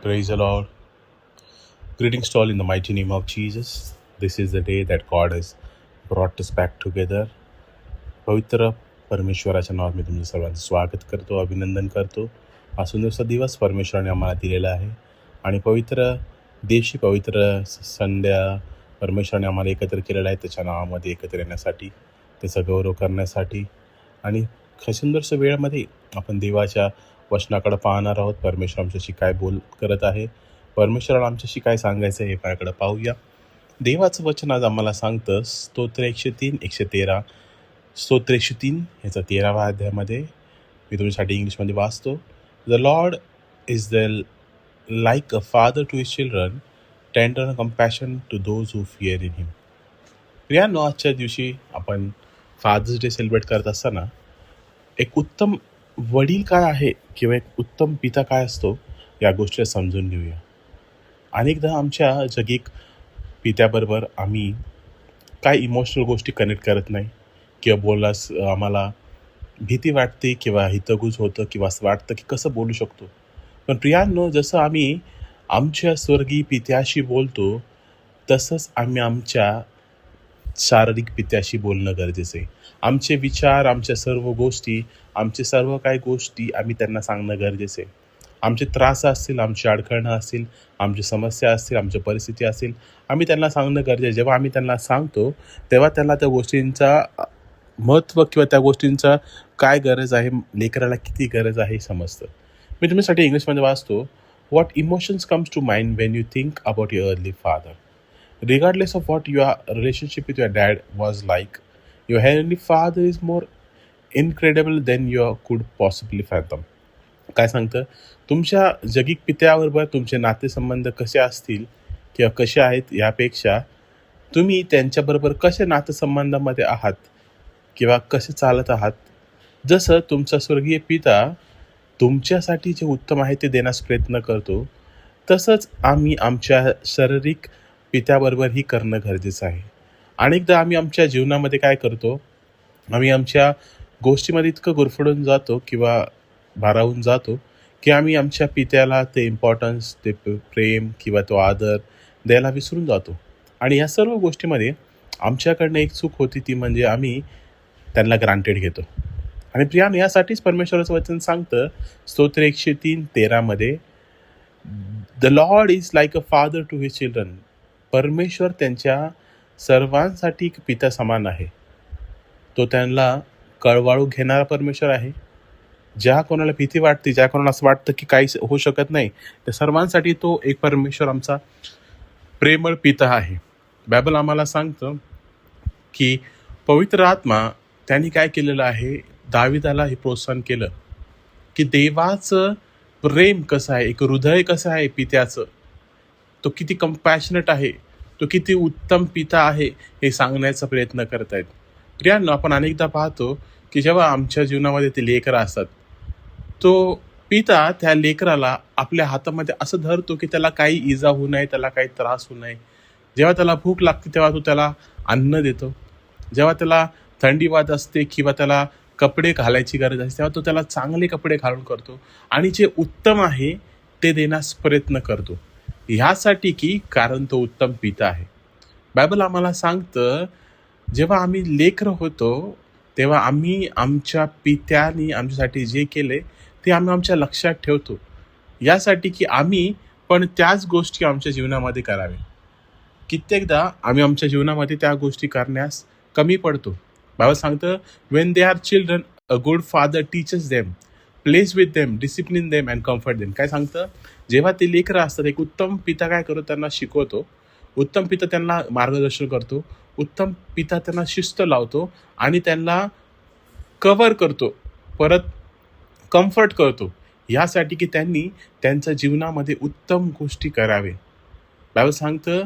Praise the Lord. Greetings to all in the mighty name of Jesus. This is the day that God has brought us back together. पवित्र परमेश्वराच्या नावात मी तुमचं सर्वांचं स्वागत करतो, अभिनंदन करतो. हा सुंदरसा दिवस परमेश्वराने आम्हाला दिलेला आहे आणि पवित्र दिवशी पवित्र संध्या परमेश्वराने आम्हाला एकत्र केलेला आहे. त्याच्या नावामध्ये एकत्र येण्यासाठी, त्याचा गौरव करण्यासाठी आणि सुंदरसं वेळामध्ये आपण देवाच्या वचनाकडे पाहणार आहोत. परमेश्वर आमच्याशी काय करत आहे, परमेश्वराला आमच्याशी काय सांगायचं आहे हे पायाकडे पाहूया. देवाचं वचन आज आम्हाला सांगतं स्तोत्र 103 स्तोत्र 103 ह्याचा 13वा अध्यायामध्ये मी तुमच्यासाठी इंग्लिशमध्ये वाचतो. The Lord is the like a father to his children, tender and compassion to those who fear in him. प्रियांनो, आजच्या दिवशी आपण फादर्स डे सेलिब्रेट करत असताना एक उत्तम वडील काय आहे किंवा एक उत्तम पिता काय असतो या गोष्टी समजून घेऊया. अनेकदा आमच्या जगिक पित्याबरोबर आम्ही काय इमोशनल गोष्टी कनेक्ट करत नाही किंवा बोलण्यास आम्हाला भीती वाटते किंवा हितगुज होतं किंवा असं वाटतं की कसं बोलू शकतो. पण प्रियांनो, जसं आम्ही आमच्या स्वर्गीय पित्याशी बोलतो तसंच आम्ही आमच्या शारीरिक पित्याशी बोलणं गरजेचं आहे. आमचे विचार, आमच्या सर्व गोष्टी, आमचे सर्व काही गोष्टी आम्ही त्यांना सांगणं गरजेचं आहे. आमचे त्रास असतील, आमची अडखळणं असतील, आमची समस्या असतील, आमची परिस्थिती असेल, आम्ही त्यांना सांगणं गरजेचं आहे. जेव्हा आम्ही त्यांना सांगतो तेव्हा त्यांना त्या गोष्टींचा महत्त्व किंवा त्या गोष्टींचा काय गरज आहे, लेकराला किती गरज आहे हे समजतं. मी तुमच्यासाठी इंग्लिशमध्ये वाचतो. What emotions comes to mind when you think about your early father. Regardless of what your relationship with your dad was like, your heavenly father is more incredible than you could possibly fathom. काय सांगतं, तुमच्या जगिक पित्याबरोबर तुमचे नातेसंबंध कसे असतील किंवा कसे आहेत यापेक्षा तुम्ही त्यांच्याबरोबर कसे नातेसंबंधामध्ये आहात किंवा कसे चालत आहात. जसं तुमचा स्वर्गीय पिता तुमच्यासाठी जे उत्तम आहे ते देण्यास प्रयत्न करतो, तसंच आम्ही आमच्या शारीरिक पित्याबरोबरही करणं गरजेचं आहे. अनेकदा आम्ही आमच्या जीवनामध्ये काय करतो, आम्ही आमच्या गोष्टीमध्ये इतकं गुरफडून जातो किंवा भारावून जातो की आम्ही आमच्या पित्याला ते इम्पॉर्टन्स, ते प्रेम किंवा तो आदर द्यायला विसरून जातो. आणि या सर्व गोष्टीमध्ये आमच्याकडनं एक चूक होती, ती म्हणजे आम्ही त्यांना ग्रांटेड घेतो. आणि प्रियानो, यासाठीच परमेश्वराचं वचन सांगतं स्तोत्र 103:13 the Lord is like a father to his children. परमेश्वर त्यांच्या सर्वांसाठी पिता समान आहे. तो त्यांना कळवाळू घेणारा परमेश्वर आहे. ज्या कोणाला भीती वाटते, ज्या कोणाला असं वाटतं की काही होऊ शकत नाही, त्या सर्वांसाठी तो एक परमेश्वर आमचा प्रेमळ पिता आहे. बायबल आम्हाला सांगतं की पवित्र आत्मा त्यांनी काय केलेलं आहे, दाविदाला हे प्रोत्साहन केलं की देवाचं प्रेम कसं आहे, एक हृदय कसं आहे पित्याचं, तो किती कंपॅशनेट आहे, तो किती उत्तम पिता आहे हे सांगण्याचा प्रयत्न करत आहेत. प्रियांनो, आपण अनेकदा पाहतो की जेव्हा आमच्या जीवनामध्ये ते लेकरं असतात, तो पिता त्या लेकराला आपल्या हातामध्ये असं धरतो की त्याला काही इजा होऊ नये, त्याला काही त्रास होऊ नये. जेव्हा त्याला भूक लागते तेव्हा तो त्याला अन्न देतो. जेव्हा त्याला थंडी वाजत असते किंवा त्याला कपडे घालायची गरज असते तेव्हा तो त्याला चांगले कपडे घालून करतो आणि जे उत्तम आहे ते देण्यास प्रयत्न करतो. ह्यासाठी की कारण तो उत्तम पिता आहे. बायबल आम्हाला सांगतं जेव्हा आम्ही लेकरं होतो तेव्हा आम्ही आमच्या पित्याने आमच्यासाठी जे केले ते आम्ही आमच्या लक्षात ठेवतो, यासाठी की आम्ही पण त्याच गोष्टी आमच्या जीवनामध्ये करावे. कित्येकदा आम्ही आमच्या जीवनामध्ये त्या गोष्टी करण्यास कमी पडतो. बायबल सांगतं when they are children a good father teachers them, place with them, discipline them and comfort them. काय सांगतं, जेव्हा ते लेकरं असतात एक उत्तम पिता काय करतो, त्यांना शिकवतो. उत्तम पिता त्यांना मार्गदर्शन करतो. उत्तम पिता त्यांना शिस्त लावतो आणि त्यांना कव्हर करतो, परत कम्फर्ट करतो, यासाठी की त्यांनी त्यांच्या जीवनामध्ये उत्तम गोष्टी करावे. बायबल सांगतं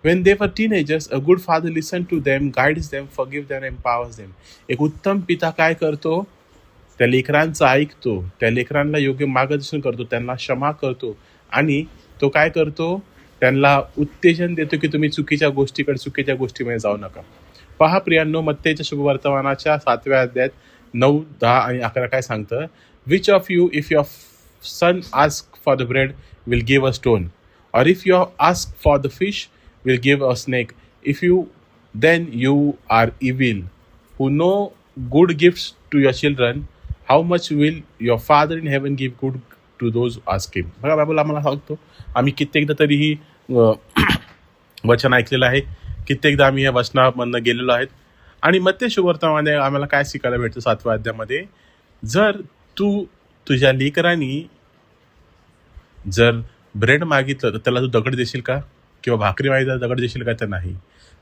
when they were teenagers a good father listened to them, guides them, forgives them, empowers them. एक उत्तम पिता काय करतो, त्या लेकरांचं ऐकतो, त्या लेकरांना योग्य मार्गदर्शन करतो, त्यांना क्षमा करतो आणि तो काय करतो, त्यांना उत्तेजन देतो की तुम्ही चुकीच्या गोष्टीमध्ये जाऊ नका. पहा प्रियांनो, मत्तेच्या शुभवर्तमानाच्या 7व्या अध्यायात 9, 10 आणि 11 काय सांगतं, which of you if your son ask for the bread, will give a stone. Or if you ask for the fish, will give a snake. If you then you are evil, who know good gifts to your children, how much will your Father in heaven give good to those who ask him. बघा Bible आम्हाला सांगतो, आम्ही कित्येकदा तरीही वचन ऐकलेलं आहे, कित्येकदा आम्ही या वचनामधनं गेलेलो आहेत. आणि मत्ते शुभवर्तमानामध्ये आम्हाला काय शिकायला भेटतं 7व्या अध्यायामध्ये, जर तू तुझ्या लेकरांनी जर ब्रेड मागितलं तर त्याला तू दगड देशील का? किंवा भाकरी मागितलं दगड देशील का? तर नाही.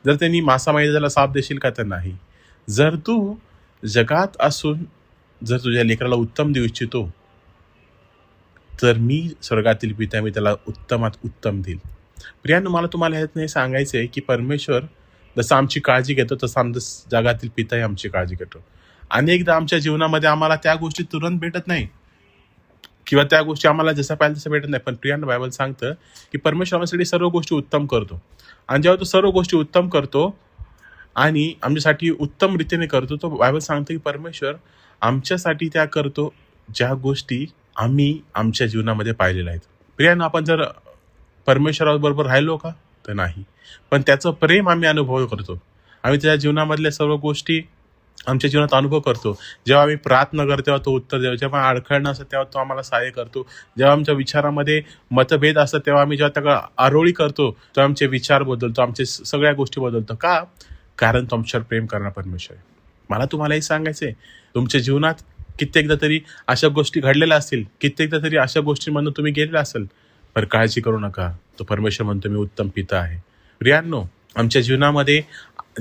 जर त्यांनी मासा मागितला त्याला साप देशील का? तर नाही. जर तू जगात असून जर तुझ्या लेकराला उत्तम देऊ इच्छितो, तर मी स्वर्गातील पिता मी त्याला उत्तमात उत्तम देईल. प्रियांनो, मला तुम्हाला ह्यात नाही सांगायचं आहे की परमेश्वर जसं आमची काळजी घेतो तसं आमचं जगातील पिताही आमची काळजी घेतो. अनेकदा आमच्या जीवनामध्ये आम्हाला त्या गोष्टी तुरंत भेटत नाही किंवा त्या गोष्टी आम्हाला जसं पाहिजे तसं भेटत नाही, पण प्रियांनो बायबल सांगतं की परमेश्वर आमच्यासाठी सर्व गोष्टी उत्तम करतो. आणि जेव्हा तो सर्व गोष्टी उत्तम करतो आणि आमच्यासाठी उत्तम रीतीने करतो, तो बायबल सांगतो की परमेश्वर आमच्यासाठी त्या करतो ज्या गोष्टी आम्ही आमच्या जीवनामध्ये पाहिलेल्या आहेत. प्रियांनो, आपण जर परमेश्वराबरोबर राहिलो का? तर नाही. पण त्याचं प्रेम आम्ही अनुभव करतो. आम्ही त्याच्या जीवनामधल्या सर्व गोष्टी आमच्या जीवनात अनुभव करतो. जेव्हा आम्ही प्रार्थना करतो तेव्हा तो उत्तर देतो. जेव्हा अडखळणं असतं तेव्हा तो आम्हाला सहाय्य करतो. जेव्हा आमच्या विचारामध्ये मतभेद असतात तेव्हा आम्ही जेव्हा त्याला आरोळी करतो तो आमचे विचार बदलतो, आमचे सगळ्या गोष्टी बदलतो. का? कारण तो आमच्यावर प्रेम करणारा परमेश्वर आहे. मला तुम्हाला हे सांगायचं आहे, तुमच्या जीवनात कित्येकदा तरी अशा गोष्टी घडलेल्या असतील, कित्येकदा तरी अशा गोष्टींमधून तुम्ही गेलेला असेल, पण काळजी करू नका. तो परमेश्वर म्हणतो मी उत्तम पिता आहे. प्रियांनो, आमच्या जीवनामध्ये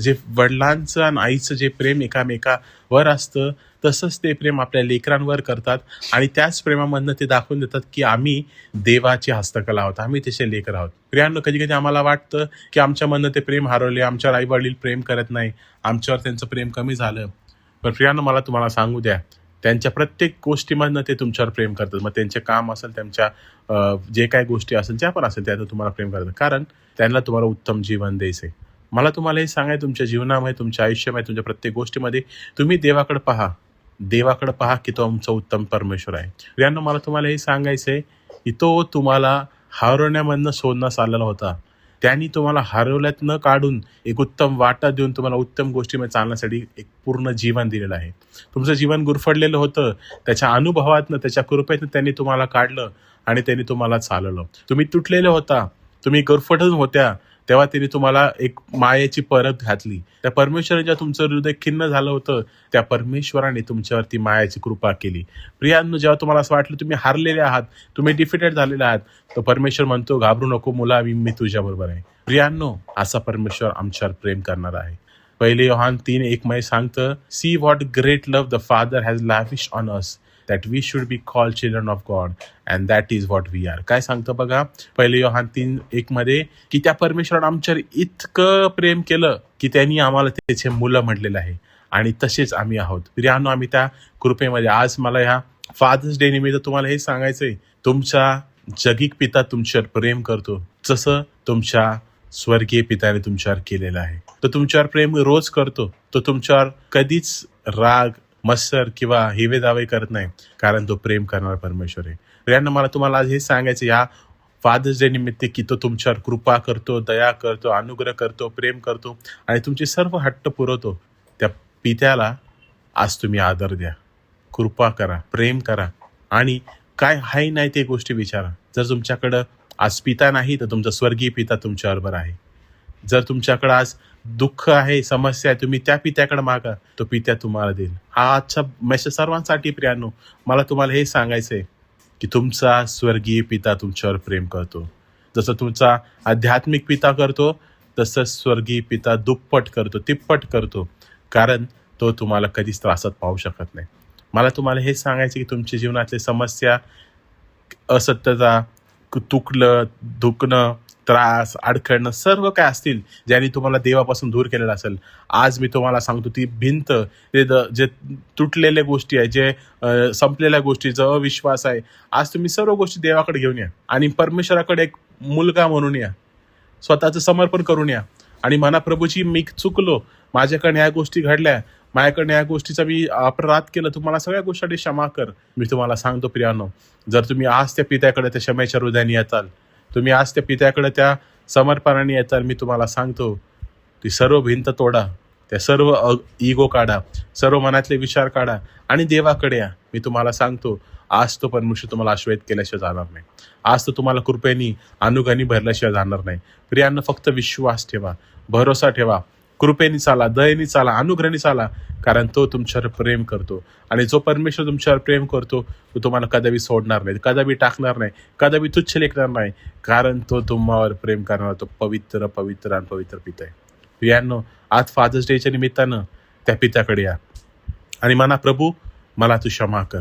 जे वडिलांचं आणि आईचं जे प्रेम एकामेकावर असतं तसंच ते प्रेम आपल्या लेकरांवर करतात आणि त्याच प्रेमामधनं ते दाखवून देतात की आम्ही देवाची हस्तकला आहोत, आम्ही त्याचे लेकर आहोत. प्रियांनो, कधी कधी आम्हाला वाटतं की आमच्यामधनं ते प्रेम हरवले, आमच्यावर आई वडील प्रेम करत नाही, आमच्यावर त्यांचं प्रेम कमी झालं. पण प्रियांनो, मला तुम्हाला सांगू द्या, त्यांच्या प्रत्येक गोष्टीमधनं ते तुमच्यावर प्रेम करतात. मग त्यांचे काम असेल, त्यांच्या जे काही गोष्टी असेल, ज्या पण असेल त्यात तुम्हाला प्रेम करतात, कारण त्यांना तुम्हाला उत्तम जीवन द्यायचं आहे. मला तुम्हाला हे सांगाय, तुमच्या जीवनामध्ये, तुमच्या आयुष्यामध्ये, तुमच्या प्रत्येक गोष्टीमध्ये तुम्ही देवाकडे पहा की तो आमचा उत्तम परमेश्वर आहे. प्रियांनो, मला तुम्हाला हे सांगायचं आहे की तो तुम्हाला हरवण्यामधनं शोधण्यास आलेला होता. त्यांनी तुम्हाला हरवल्यात न काढून एक उत्तम वाटा देऊन तुम्हाला उत्तम गोष्टीमध्ये चालण्यासाठी एक पूर्ण जीवन दिलेलं आहे. तुमचं जीवन गुरफडलेलं होतं, त्याच्या अनुभवातनं, त्याच्या कृपेतनं त्यांनी तुम्हाला काढलं आणि त्यांनी तुम्हाला चालवलं. तुम्ही तुटलेले होता, तुम्ही गुरफटून होत्या, तेव्हा त्यांनी तुम्हाला एक मायेची परत घातली. त्या परमेश्वराच्या तुमचं हृदय खिन्न झालं होतं, त्या परमेश्वराने तुमच्यावरती मायाची कृपा केली. प्रियांनो, जेव्हा तुम्हाला असं वाटलं तुम्ही हारलेले आहात, तुम्ही डिफिटेड झालेले आहात, तर परमेश्वर म्हणतो घाबरू नको मुला, मी तुझ्याबरोबर आहे. प्रियांनो, असा परमेश्वर आमच्यावर प्रेम करणार आहे. 1 योहान 3:1 मध्ये सांगतं, see what great love the Father has lavished on us, that we should be called children of God, and that is what we are. काय सांगतं बघा 1 योहान 3:1 मध्ये, की त्या परमेश्वरानं आमच्यावर इतकं प्रेम केलं की त्यांनी आम्हाला त्याचे मुलं म्हटलेलं आहे आणि तसेच आम्ही आहोत. प्रियांनो, आम्ही त्या कृपेमध्ये. आज मला ह्या फादर्स डे निमित्त तुम्हाला हे सांगायचंय, तुमचा जगिक पिता तुमच्यावर प्रेम करतो जसं तुमच्या स्वर्गीय पिताने तुमच्यावर केलेलं आहे. तो तुमच्यावर प्रेम रोज करतो. तो तुमच्यावर कधीच राग, मत्सर किंवा हिवे दावे करत नाही, कारण तो प्रेम करणारा परमेश्वर आहे. प्रियांनो, मला तुम्हाला आज हे सांगायचं या फादर्स डे निमित्त की तो तुमच्यावर कृपा करतो, दया करतो, अनुग्रह करतो, प्रेम करतो आणि तुमचे सर्व हट्ट पुरवतो. त्या पित्याला आज तुम्ही आदर द्या, कृपा करा, प्रेम करा आणि काय हाय नाही ते गोष्टी विचारा. जर तुमच्याकडं आज पिता नाही तर तुमचा स्वर्गीय पिता तुमच्याबरोबर आहे. जर तुमच्याकडे आज दुःख आहे, समस्या आहे, तुम्ही त्या पित्याकडे मागा, तो पित्या तुम्हाला देईल. हा आजचा मेसेज सर्वांसाठी. प्रियांनो, मला तुम्हाला हे सांगायचंय की तुमचा स्वर्गीय पिता तुमच्यावर प्रेम करतो. जसं तुमचा आध्यात्मिक पिता करतो तसं स्वर्गीय पिता दुप्पट करतो, तिप्पट करतो, कारण तो तुम्हाला कधीच त्रासात पाहू शकत नाही. मला तुम्हाला हे सांगायचं की तुमच्या जीवनातले समस्या, असत्यता, तुकलं, दुखणं, त्रास, अडखळणं, सर्व काय असतील ज्यांनी तुम्हाला देवापासून दूर केलेलं असेल, आज मी तुम्हाला सांगतो ती भिंत, जे तुटलेल्या गोष्टी आहे, जे संपलेल्या गोष्टी, जो अविश्वास आहे, आज तुम्ही सर्व गोष्टी देवाकडे घेऊन या आणि परमेश्वराकडे एक मुलगा म्हणून या, स्वतःचं समर्पण करून या आणि म्हणा प्रभूजी मी चुकलो, माझ्याकडे ह्या गोष्टी घडल्या, माझ्याकडे ह्या गोष्टीचा मी अपराध केला, तुम्हाला सगळ्या गोष्टी क्षमा कर. मी तुम्हाला सांगतो प्रियानो, जर तुम्ही आज त्या पित्याकडे त्या क्षमेच्या हृदयाने येताल, तुम्ही आज त्या पित्याकडे त्या समर्पणाने येताल, मी तुम्हाला सांगतो ती सर्व भिंत तोडा, त्या सर्व इगो काढा, सर्व मनातले विचार काढा आणि देवाकडे या. मी तुम्हाला सांगतो आज तो परमेश्वर तुम्हाला आशीर्वाद केल्याशिवाय जाणार नाही. आज तो तुम्हाला कृपेनी अनुग्रहाने भरल्याशिवाय जाणार नाही. प्रियांनो, फक्त विश्वास ठेवा, भरोसा ठेवा, कृपेनी चाला, दयेनी चाला, अनुग्रहाने चाला, कारण तो तुमच्यावर प्रेम करतो. आणि जो परमेश्वर तुमच्यावर प्रेम करतो तो तुम्हाला कदापि सोडणार नाही, कदापि टाकणार नाही, कदापि तुच्छ लेखणार नाही, कारण तो तुम्हावर प्रेम करणार, तो पवित्र पवित्र आणि पवित्र पिता आहे. प्रियांनो, आज फादर्स डेच्या निमित्तानं त्या पित्याकडे या आणि म्हणा प्रभू मला तू क्षमा कर.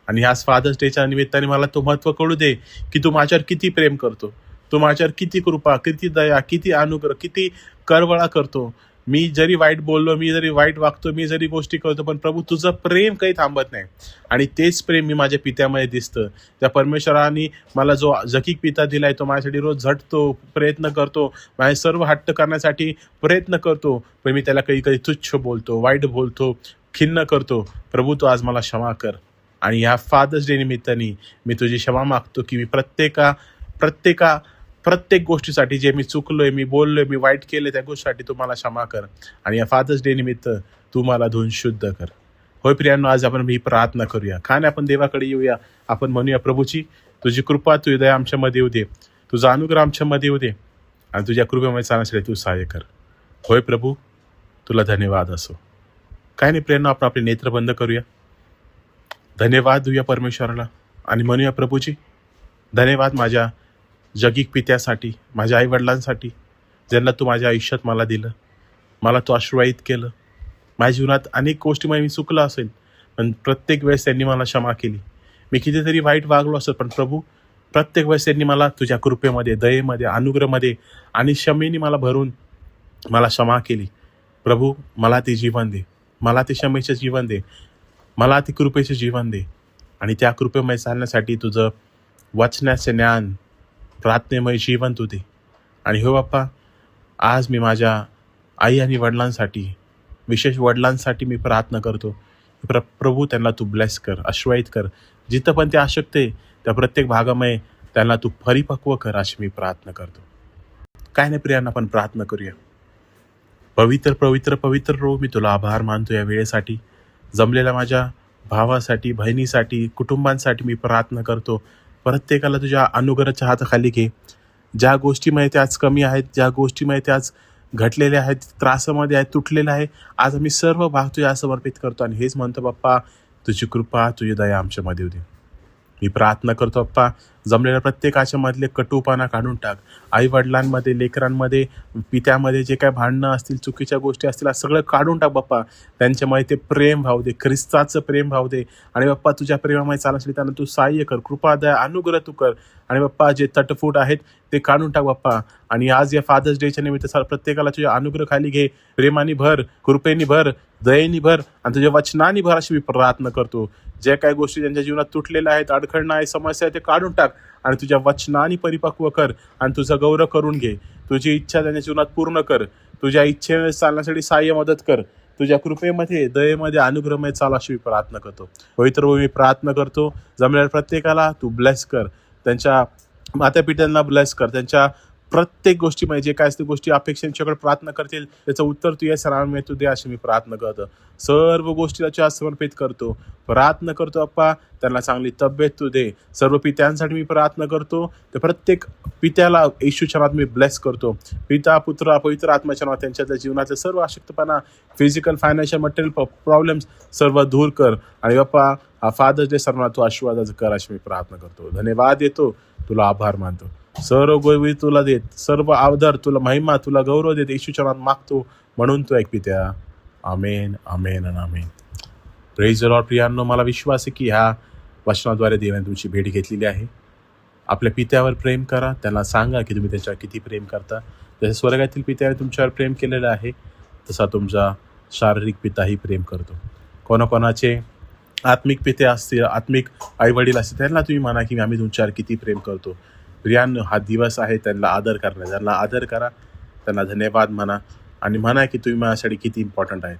आणि आज फादर्स डेच्या निमित्ताने मला तो महत्त्व कळू दे की तू माझ्यावर किती प्रेम करतो, तू माझ्यावर किती कृपा, किती दया, किती अनुग्रह, किती करवळा करतो. मी जरी वाईट बोललो, मी जरी वाईट वागतो, मी जरी गोष्टी करतो, पण प्रभू तुझं प्रेम काही थांबत नाही. आणि तेच प्रेम मी माझ्या पित्यामध्ये दिसतं. त्या परमेश्वराने मला जो जकीक पिता दिलाय तो माझ्यासाठी रोज झटतो, प्रयत्न करतो, माझे सर्व हट्ट करण्यासाठी प्रयत्न करतो, पण मी त्याला कधी कधी तुच्छ बोलतो, वाईट बोलतो, खिन्न करतो. प्रभू तू आज मला क्षमा कर. आणि या फादर्स डे निमित्ताने मी तुझी क्षमा मागतो की मी प्रत्येक गोष्टीसाठी जे मी चुकलोय, मी बोललोय, मी वाईट केले, त्या गोष्टीसाठी तू मला क्षमा कर. आणि या फादर्स डे निमित्त तू मला धुवून शुद्ध कर. होय प्रियांनो, आज आपण ही प्रार्थना करूया. खाणे आपण देवाकडे येऊया, आपण म्हणूया प्रभूची तुझी कृपा, तुझी दया आमच्यामध्ये येऊ दे, तुझा अनुग्रह आमच्यामध्ये येऊ दे आणि तुझ्या कृपेमध्ये चालण्यासाठी तू सहाय्य कर. होय प्रभू, तुला धन्यवाद असो. काय नाही प्रियांनो, आपण आपले नेत्र बंद करूया, धन्यवाद देऊया परमेश्वराला आणि म्हणूया प्रभूजी धन्यवाद माझ्या जगीक पित्यासाठी, माझ्या आईवडिलांसाठी, ज्यांना तू माझ्या आयुष्यात मला दिलं, मला तू आशीर्वादित केलं. माझ्या जीवनात अनेक गोष्टीमध्ये मी चुकलो असेल, पण प्रत्येक वेळेस त्यांनी मला क्षमा केली. मी कितीतरी वाईट वागलो असेल, पण प्रभू प्रत्येक वेळेस त्यांनी मला तुझ्या कृपेमध्ये, दयेमध्ये, अनुग्रहामध्ये आणि क्षमेने मला भरून मला क्षमा केली. प्रभू मला ते जीवन दे, मला ते क्षमेचे जीवन दे, मला ते कृपेचे जीवन दे. आणि त्या कृपेमध्ये चालण्यासाठी तुझं वचनाचे ज्ञान, प्रार्थनेमय जीवन तू दे. आणि हो बाप्पा, आज मी माझ्या आई आणि वडिलांसाठी, विशेष वडिलांसाठी मी प्रार्थना करतो. प्रभू त्यांना तू ब्लेस कर, आशीर्वादित कर. जिथं पण ते अशक्त आहे त्या प्रत्येक भागामध्ये त्यांना तू परिपक्व कर, अशी मी प्रार्थना करतो. काय नाही प्रियांना, आपण प्रार्थना करूया. पवित्र पवित्र पवित्र प्रभू, मी तुला आभार मानतो या वेळेसाठी, जमलेल्या माझ्या भावासाठी, बहिणीसाठी, कुटुंबांसाठी मी प्रार्थना करतो. प्रत्येकाला तुझ्या अनुग्रहाच्या हाताखाली घे. ज्या गोष्टीमध्ये ते आज कमी आहेत, ज्या गोष्टीमध्ये ते आज घटलेल्या आहेत, त्रासामध्ये आहेत, तुटलेल्या आहे, आज आम्ही सर्व भाग तुझ्या समर्पित करतो आणि हेच म्हणतो बाप्पा, तुझी कृपा, तुझी दया आमच्यामध्ये होती. मी प्रार्थना करतो बाप्पा, जमलेल्या प्रत्येकाच्या मधले कटुपणा काढून टाक. आई वडिलांमध्ये, लेकरांमध्ये, पित्यामध्ये जे काय भांडणं असतील, चुकीच्या गोष्टी असतील, सगळं काढून टाक बाप्पा. त्यांच्यामध्ये ते प्रेम भाव दे, ख्रिस्ताचं प्रेम भाव दे. आणि बाप्पा तुझ्या प्रेमामध्ये चालण्यासाठी त्यांना तू सहाय्य कर, कृपा दया, अनुग्रह तू कर. आणि बाप्पा जे तटफूट आहेत ते काढून टाक बाप्पा. आणि आज या फादर्स डेच्या निमित्त प्रत्येकाला तुझ्या अनुग्रह खाली घे, प्रेमाने भर, कृपेनी भर, दयेनी भर आणि तुझ्या वचनानी भर, अशी मी प्रार्थना करतो. ज्या काही गोष्टी त्यांच्या जीवनात तुटलेल्या आहेत, अडखळणं आहे, समस्या आहे, ते काढून टाक आणि तुझ्या वचनाने परिपक्व कर आणि तुझा गौरव करून घे. तुझी इच्छा त्यांच्या जीवनात पूर्ण कर, तुझ्या इच्छेने चालण्यासाठी सहाय्य मदत कर. तुझ्या कृपेमध्ये, दयेमध्ये, अनुग्रहामध्ये चाल, अशी मी प्रार्थना करतो. पवित्र मी प्रार्थना करतो, जमलेल्या प्रत्येकाला तू ब्लेस कर, त्यांच्या मातापित्यांना ब्लेस कर, त्यांच्या प्रत्येक गोष्टीमध्ये जे काय असते गोष्टी अपेक्षांच्याकडे प्रार्थना करतील त्याचं उत्तर तू या सरांमध्ये तू दे, अशी मी प्रार्थना करतो. सर्व गोष्टी त्याच्या समर्पित करतो, प्रार्थना करतो अप्पा, त्यांना चांगली तब्येत तू दे. सर्व पित्यांसाठी मी प्रार्थना करतो, तर प्रत्येक पित्याला येशूच्या नावात मी ब्लेस करतो. पिता, पुत्र, पवित्र आत्म्याच्या नावात त्यांच्या जीवनातले सर्व अशक्तपणा, फिजिकल, फायनान्शियल, मटेरियल प्रॉब्लेम्स सर्व दूर कर. आणि बाप्पा हा फादर्स डे सर्वांना तू आशीर्वादाचं कर, अशी मी प्रार्थना करतो. धन्यवाद देतो, तुला आभार मानतो. सर्व गोष्टी तुला देत, सर्व आदर तुला, महिमा तुला, गौरव देत येशूच्या नावात मागतो, म्हणून तू ऐक पित्या. आमेन, आमेन आणि आमेन. Praise the Lord. प्रियांनो, मला विश्वास आहे की ह्या वचनाद्वारे देवाने तुमची भेट घेतलेली आहे. आपल्या पित्यावर प्रेम करा, त्यांना सांगा की तुम्ही त्याच्यावर किती प्रेम करता. जसे स्वर्गातील पित्याने तुमच्यावर प्रेम केलेलं आहे, तसा तुमचा शारीरिक पिताही प्रेम करतो. कोणाकोणाचे आत्मिक पिते असतील, आत्मिक आईवडील असतील, त्यांना तुम्ही म्हणा की आम्ही तुमच्यावर किती प्रेम करतो. प्रियांनो, हा दिवस आहे त्यांना आदर करण्याचा, त्यांना आदर करा, त्यांना धन्यवाद म्हणा आणि म्हणा की तुम्ही माझ्यासाठी किती इम्पॉर्टंट आहेत.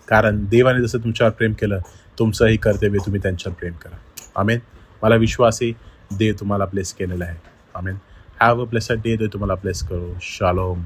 कारण देवाने जसं तुमच्यावर प्रेम केलं, तुमचंही कर्तव्य तुम्ही त्यांच्यावर प्रेम करा. आमेन. मला विश्वास आहे देव तुम्हाला ब्लेस केलेला आहे. आमेन. Have a blessed day. देव तुम्हाला ब्लेस करो. शालोम.